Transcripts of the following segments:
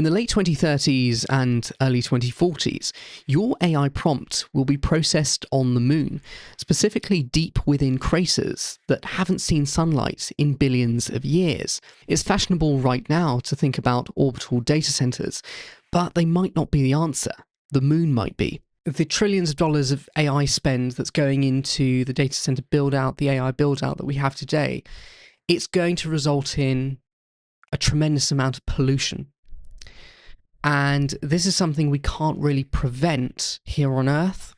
In the late 2030s and early 2040s, your AI prompt will be processed on the moon, specifically deep within craters that haven't seen sunlight in billions of years. It's fashionable right now to think about orbital data centers, but they might not be the answer. The moon might be. The trillions of dollars of AI spend that's going into the data center build-out, the AI build-out that we have today, it's going to result in a tremendous amount of pollution. And this is something we can't really prevent here on Earth.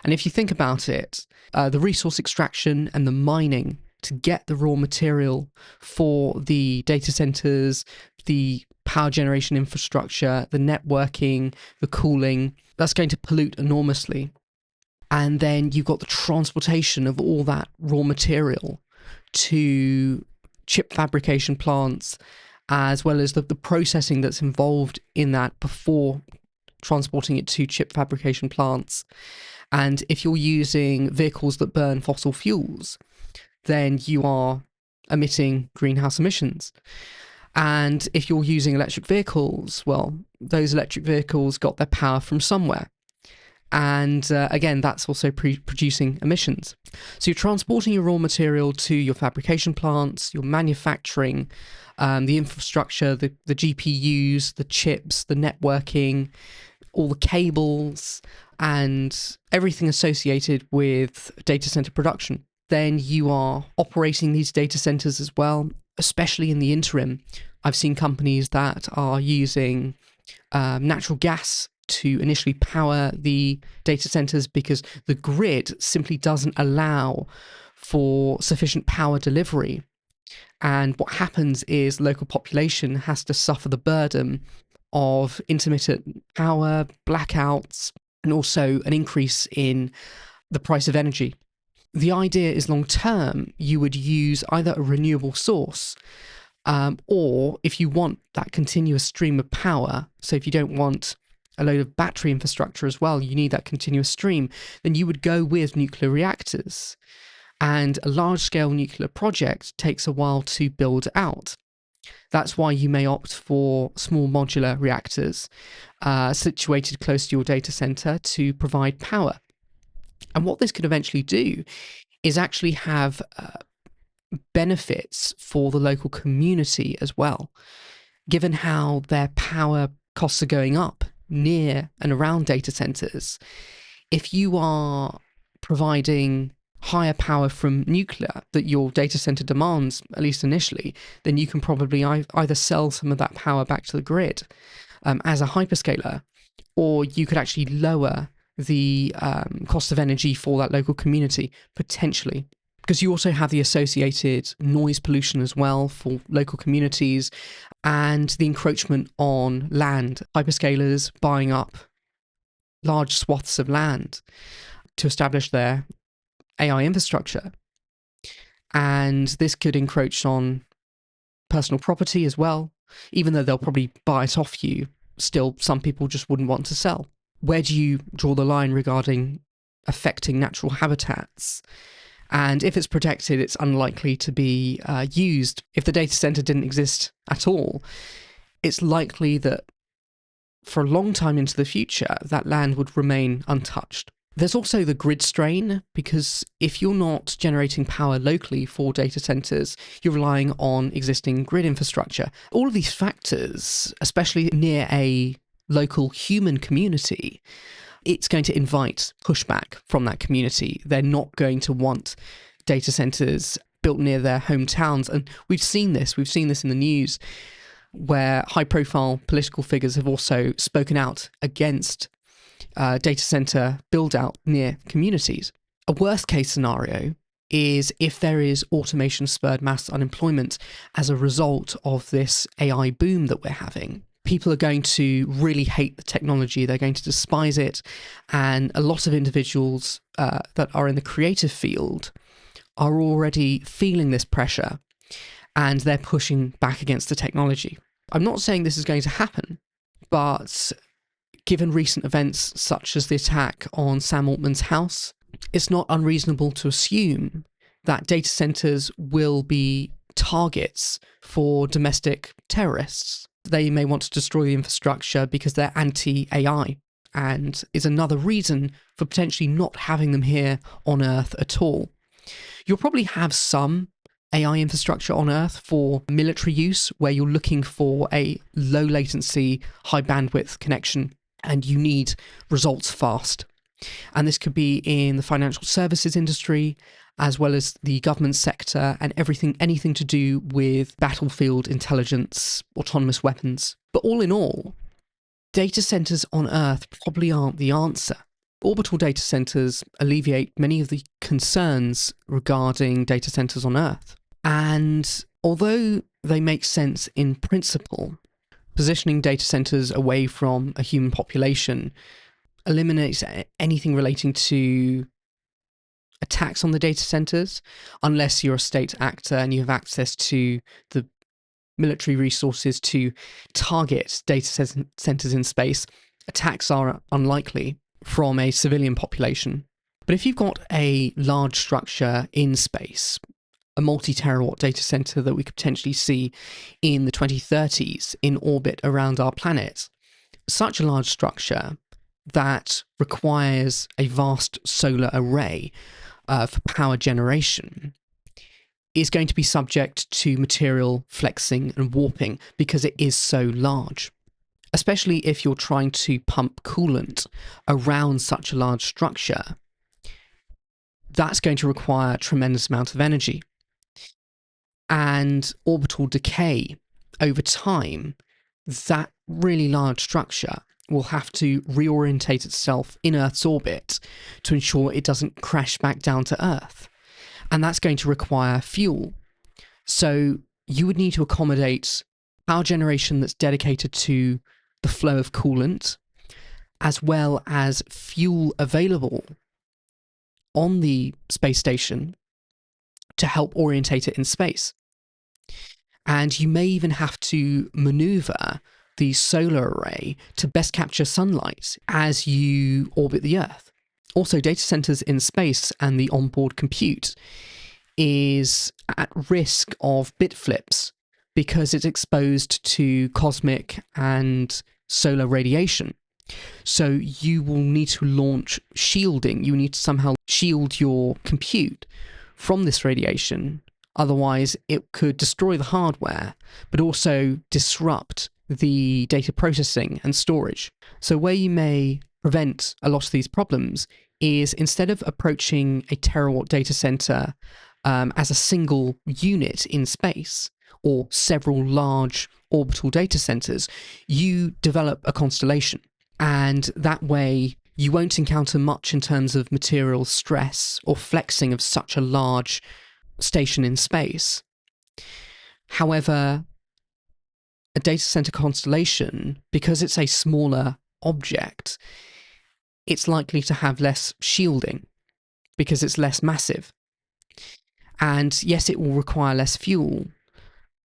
And if you think about it, the resource extraction and the mining to get the raw material for the data centers, the power generation infrastructure, the networking, the cooling, that's going to pollute enormously. And then you've got the transportation of all that raw material to chip fabrication plants, as well as the processing that's involved in that before transporting it to chip fabrication plants. And if you're using vehicles that burn fossil fuels, then you are emitting greenhouse emissions. And if you're using electric vehicles, well, those electric vehicles got their power from somewhere. And again, that's also producing emissions. So you're transporting your raw material to your fabrication plants, your manufacturing, the infrastructure, the GPUs, the chips, the networking, all the cables, and everything associated with data center production. Then you are operating these data centers as well, especially in the interim. I've seen companies that are using natural gas to initially power the data centers because the grid simply doesn't allow for sufficient power delivery. And what happens is local population has to suffer the burden of intermittent power, blackouts, and also an increase in the price of energy. The idea is long term, you would use either a renewable source or if you want that continuous stream of power, so if you don't want a load of battery infrastructure as well, you need that continuous stream, then you would go with nuclear reactors. And a large-scale nuclear project takes a while to build out. That's why you may opt for small modular reactors situated close to your data center to provide power. And what this could eventually do is actually have benefits for the local community as well, given how their power costs are going up near and around data centers. If you are providing higher power from nuclear that your data center demands, at least initially, then you can probably either sell some of that power back to the grid as a hyperscaler, or you could actually lower the cost of energy for that local community, potentially. Because you also have the associated noise pollution as well for local communities and the encroachment on land. Hyperscalers buying up large swaths of land to establish their AI infrastructure. And this could encroach on personal property as well. Even though they'll probably buy it off you, still some people just wouldn't want to sell. Where do you draw the line regarding affecting natural habitats? And if it's protected, it's unlikely to be used. If the data center didn't exist at all, it's likely that for a long time into the future, that land would remain untouched. There's also the grid strain, because if you're not generating power locally for data centers, you're relying on existing grid infrastructure. All of these factors, especially near a local human community, it's going to invite pushback from that community. They're not going to want data centers built near their hometowns. And we've seen this in the news, where high-profile political figures have also spoken out against data center build-out near communities. A worst-case scenario is if there is automation-spurred mass unemployment as a result of this AI boom that we're having. People are going to really hate the technology. They're going to despise it. And a lot of individuals that are in the creative field are already feeling this pressure, and they're pushing back against the technology. I'm not saying this is going to happen, but given recent events such as the attack on Sam Altman's house, it's not unreasonable to assume that data centers will be targets for domestic terrorists. They may want to destroy the infrastructure because they're anti-AI, and is another reason for potentially not having them here on Earth at all. You'll probably have some AI infrastructure on Earth for military use, where you're looking for a low latency, high bandwidth connection, and you need results fast. And this could be in the financial services industry, as well as the government sector, and anything to do with battlefield intelligence, autonomous weapons. But all in all, data centers on Earth probably aren't the answer. Orbital data centers alleviate many of the concerns regarding data centers on Earth. And although they make sense in principle, positioning data centers away from a human population eliminates anything relating to attacks on the data centers, unless you're a state actor and you have access to the military resources to target data centers in space. Attacks are unlikely from a civilian population. But if you've got a large structure in space, a multi-terawatt data center that we could potentially see in the 2030s in orbit around our planet, such a large structure that requires a vast solar array for power generation is going to be subject to material flexing and warping because it is so large. Especially if you're trying to pump coolant around such a large structure, that's going to require a tremendous amount of energy. And orbital decay over time, that really large structure will have to reorientate itself in Earth's orbit to ensure it doesn't crash back down to Earth. And that's going to require fuel. So you would need to accommodate power generation that's dedicated to the flow of coolant, as well as fuel available on the space station to help orientate it in space. And you may even have to maneuver the solar array to best capture sunlight as you orbit the Earth. Also, data centers in space and the onboard compute is at risk of bit flips because it's exposed to cosmic and solar radiation. So you will need to launch shielding. You need to somehow shield your compute from this radiation. Otherwise, it could destroy the hardware, but also disrupt the data processing and storage. So where you may prevent a lot of these problems is, instead of approaching a terawatt data center as a single unit in space or several large orbital data centers, you develop a constellation. And that way you won't encounter much in terms of material stress or flexing of such a large station in space. However, a data center constellation, because it's a smaller object, it's likely to have less shielding because it's less massive. And yes, it will require less fuel,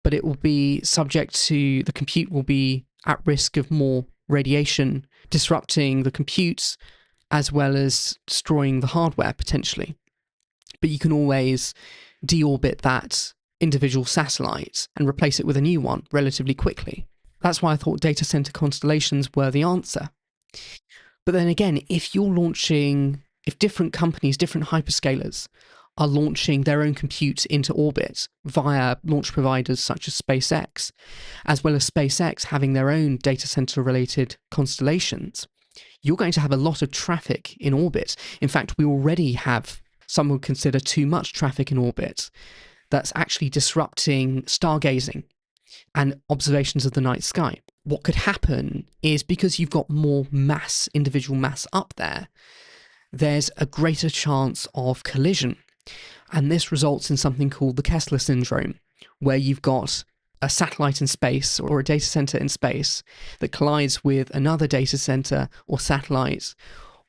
but it will be subject to, the compute will be at risk of more radiation, disrupting the compute as well as destroying the hardware potentially. But you can always deorbit that individual satellite and replace it with a new one relatively quickly. That's why I thought data center constellations were the answer. But then again, if different companies, different hyperscalers are launching their own compute into orbit via launch providers such as SpaceX, as well as SpaceX having their own data center related constellations, you're going to have a lot of traffic in orbit. In fact, we already have, some would consider, too much traffic in orbit that's actually disrupting stargazing and observations of the night sky. What could happen is, because you've got more mass, individual mass up there, there's a greater chance of collision. And this results in something called the Kessler syndrome, where you've got a satellite in space or a data center in space that collides with another data center or satellite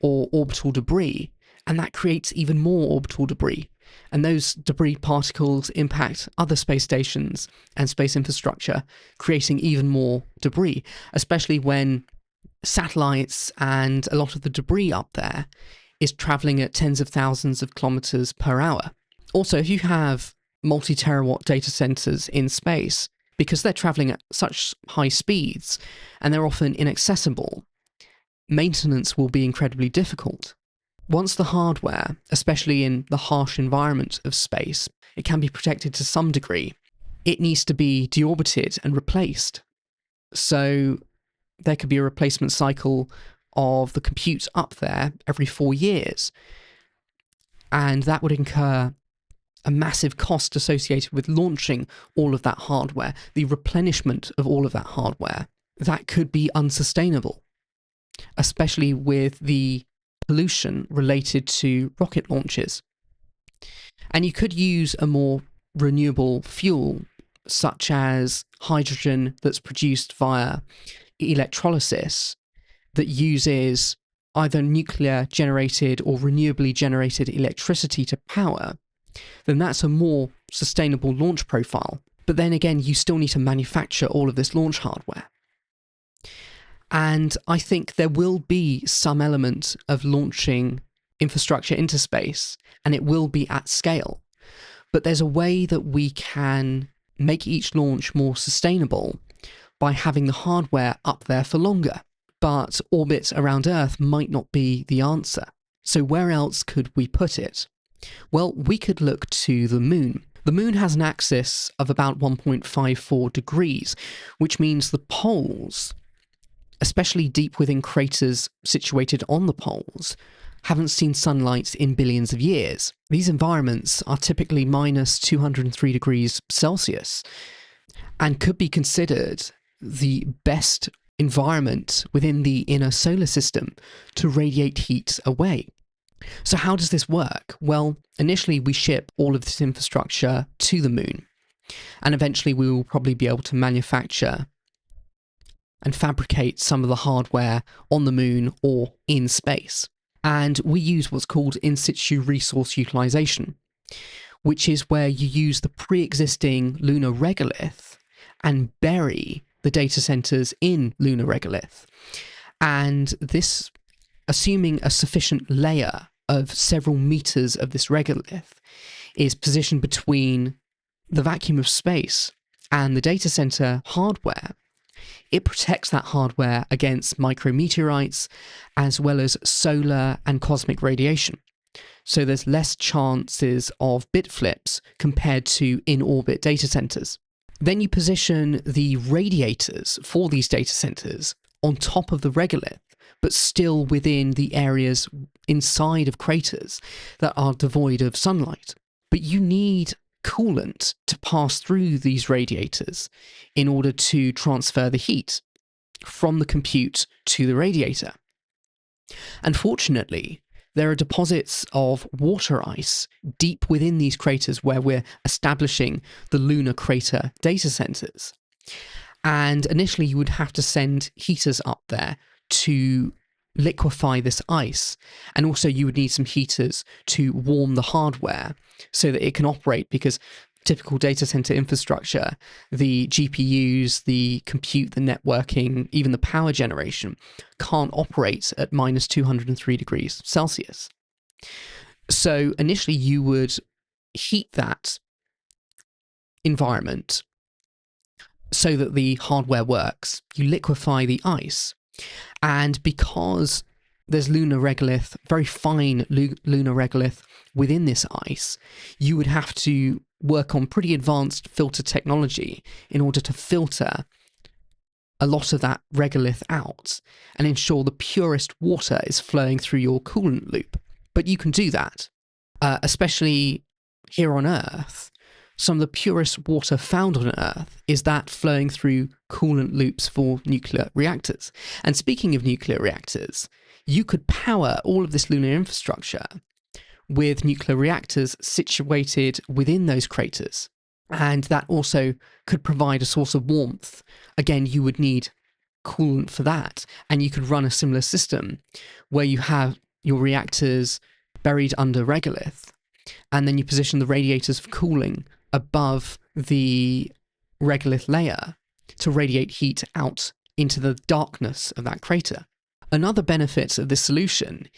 or orbital debris, and that creates even more orbital debris. And those debris particles impact other space stations and space infrastructure, creating even more debris, especially when satellites and a lot of the debris up there is traveling at tens of thousands of kilometers per hour. Also, if you have multi-terawatt data centers in space, Because they're traveling at such high speeds and they're often inaccessible, maintenance will be incredibly difficult. Once the hardware, especially in the harsh environment of space, it can be protected to some degree, it needs to be deorbited and replaced. So there could be a replacement cycle of the compute up there every 4 years. And that would incur a massive cost associated with launching all of that hardware, the replenishment of all of that hardware. That could be unsustainable, especially with the pollution related to rocket launches. And you could use a more renewable fuel, such as hydrogen that's produced via electrolysis, that uses either nuclear generated or renewably generated electricity to power, then that's a more sustainable launch profile. But then again, you still need to manufacture all of this launch hardware. And I think there will be some element of launching infrastructure into space, and it will be at scale. But there's a way that we can make each launch more sustainable by having the hardware up there for longer. But orbit around Earth might not be the answer. So where else could we put it? Well, we could look to the moon. The moon has an axis of about 1.54 degrees, which means the poles, especially deep within craters situated on the poles, haven't seen sunlight in billions of years. These environments are typically minus 203 degrees Celsius and could be considered the best environment within the inner solar system to radiate heat away. So how does this work? Well, initially we ship all of this infrastructure to the moon, and eventually we will probably be able to manufacture and fabricate some of the hardware on the moon or in space. And we use what's called in situ resource utilization, which is where you use the pre-existing lunar regolith and bury the data centers in lunar regolith. And this, assuming a sufficient layer of several meters of this regolith, is positioned between the vacuum of space and the data center hardware. It protects that hardware against micrometeorites as well as solar and cosmic radiation. So there's less chances of bit flips compared to in-orbit data centers. Then you position the radiators for these data centers on top of the regolith, but still within the areas inside of craters that are devoid of sunlight. But you need coolant to pass through these radiators in order to transfer the heat from the compute to the radiator. Unfortunately, there are deposits of water ice deep within these craters where we're establishing the lunar crater data centers. And initially you would have to send heaters up there to liquefy this ice. And also you would need some heaters to warm the hardware so that it can operate, because typical data center infrastructure, the GPUs, the compute, the networking, even the power generation can't operate at minus 203 degrees Celsius. So initially you would heat that environment so that the hardware works. You liquefy the ice. And because there's lunar regolith, very fine lunar regolith within this ice, you would have to work on pretty advanced filter technology in order to filter a lot of that regolith out and ensure the purest water is flowing through your coolant loop. But you can do that, especially here on Earth. Some of the purest water found on Earth is that flowing through coolant loops for nuclear reactors. And speaking of nuclear reactors, you could power all of this lunar infrastructure with nuclear reactors situated within those craters. And that also could provide a source of warmth. Again, you would need coolant for that. And you could run a similar system where you have your reactors buried under regolith, and then you position the radiators for cooling above the regolith layer to radiate heat out into the darkness of that crater. Another benefit of this solution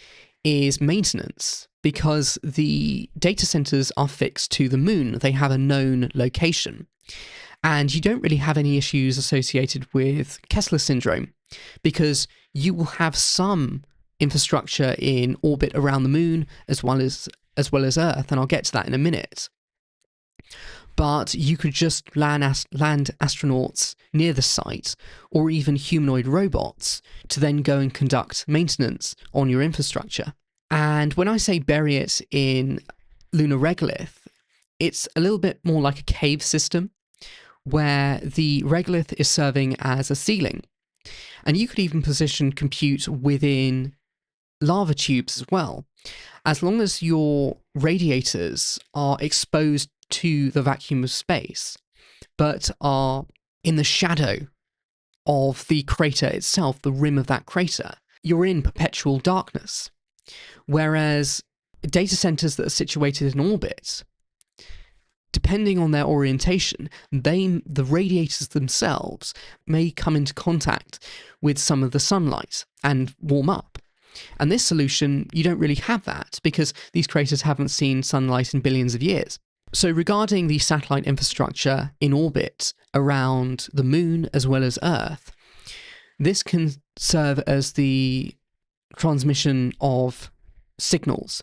is maintenance, because the data centers are fixed to the moon. They have a known location. And you don't really have any issues associated with Kessler syndrome because you will have some infrastructure in orbit around the moon as well as Earth, and I'll get to that in a minute. But you could just land astronauts near the site, or even humanoid robots, to then go and conduct maintenance on your infrastructure. And when I say bury it in lunar regolith, it's a little bit more like a cave system, where the regolith is serving as a ceiling. And you could even position compute within lava tubes as well, as long as your radiators are exposed to the vacuum of space, but are in the shadow of the crater itself, the rim of that crater. You're in perpetual darkness. Whereas data centers that are situated in orbit, depending on their orientation, the radiators themselves may come into contact with some of the sunlight and warm up. And this solution, you don't really have that because these craters haven't seen sunlight in billions of years. So regarding the satellite infrastructure in orbit around the moon as well as Earth, this can serve as the transmission of signals.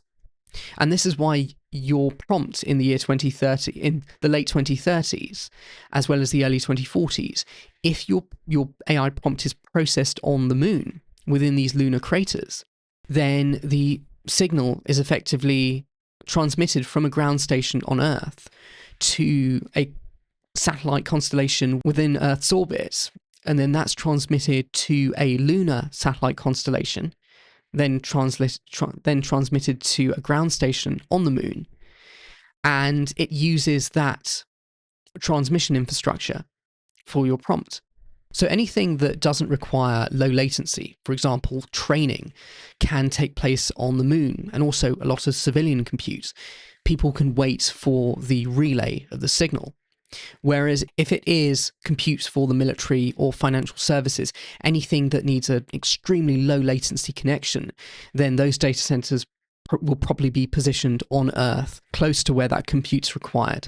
And this is why your prompt in the year 2030, in the late 2030s, as well as the early 2040s, if your AI prompt is processed on the moon within these lunar craters, then the signal is effectively transmitted from a ground station on Earth to a satellite constellation within Earth's orbit, and then that's transmitted to a lunar satellite constellation, then transmitted to a ground station on the moon, and it uses that transmission infrastructure for your prompt. So anything that doesn't require low latency, for example, training, can take place on the moon, and also a lot of civilian compute. People can wait for the relay of the signal. Whereas if it is compute for the military or financial services, anything that needs an extremely low latency connection, then those data centers will probably be positioned on Earth, close to where that compute's required.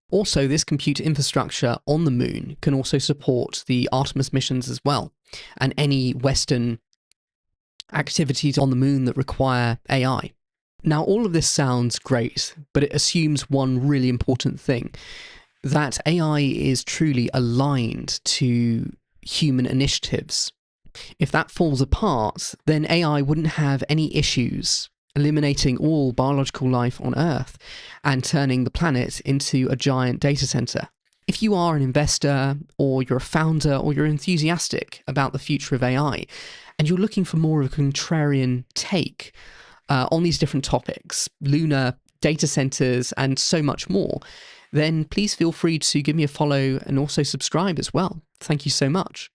Also, this compute infrastructure on the moon can also support the Artemis missions as well, and any Western activities on the moon that require AI. Now, all of this sounds great, but it assumes one really important thing, that AI is truly aligned to human initiatives. If that falls apart, then AI wouldn't have any issues eliminating all biological life on Earth and turning the planet into a giant data center. If you are an investor, or you're a founder, or you're enthusiastic about the future of AI, and you're looking for more of a contrarian take on these different topics, lunar, data centers, and so much more, then please feel free to give me a follow and also subscribe as well. Thank you so much.